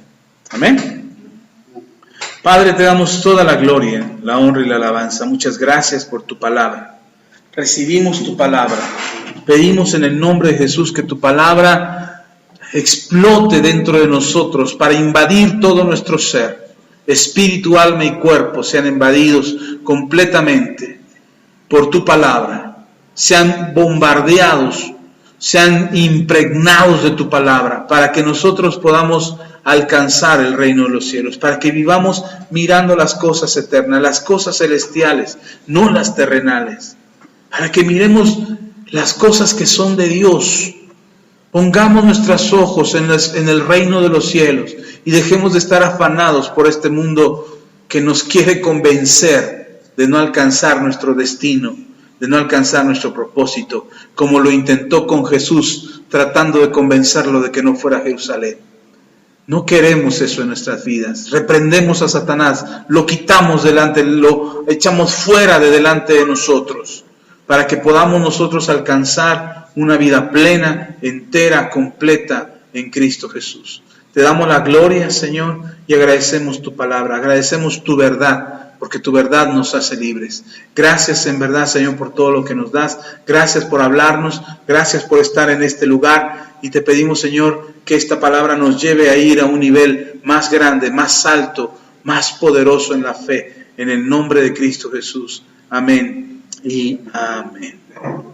Amén. Padre, te damos toda la gloria, la honra y la alabanza. Muchas gracias por tu palabra. Recibimos tu palabra. Pedimos en el nombre de Jesús que tu palabra explote dentro de nosotros para invadir todo nuestro ser. Espíritu, alma y cuerpo sean invadidos completamente por tu palabra. Sean bombardeados, sean impregnados de tu palabra para que nosotros podamos alcanzar el reino de los cielos, para que vivamos mirando las cosas eternas, las cosas celestiales, no las terrenales, para que miremos las cosas que son de Dios. Pongamos nuestros ojos en el reino de los cielos y dejemos de estar afanados por este mundo que nos quiere convencer de no alcanzar nuestro destino, de no alcanzar nuestro propósito, como lo intentó con Jesús, tratando de convencerlo de que no fuera a Jerusalén. No queremos eso en nuestras vidas. Reprendemos a Satanás, lo quitamos lo echamos fuera de delante de nosotros, para que podamos nosotros alcanzar una vida plena, entera, completa en Cristo Jesús. Te damos la gloria, Señor, y agradecemos tu palabra, agradecemos tu verdad, porque tu verdad nos hace libres. Gracias en verdad, Señor, por todo lo que nos das. Gracias por hablarnos, gracias por estar en este lugar, y te pedimos, Señor, que esta palabra nos lleve a ir a un nivel más grande, más alto, más poderoso en la fe, en el nombre de Cristo Jesús. Amén y amén.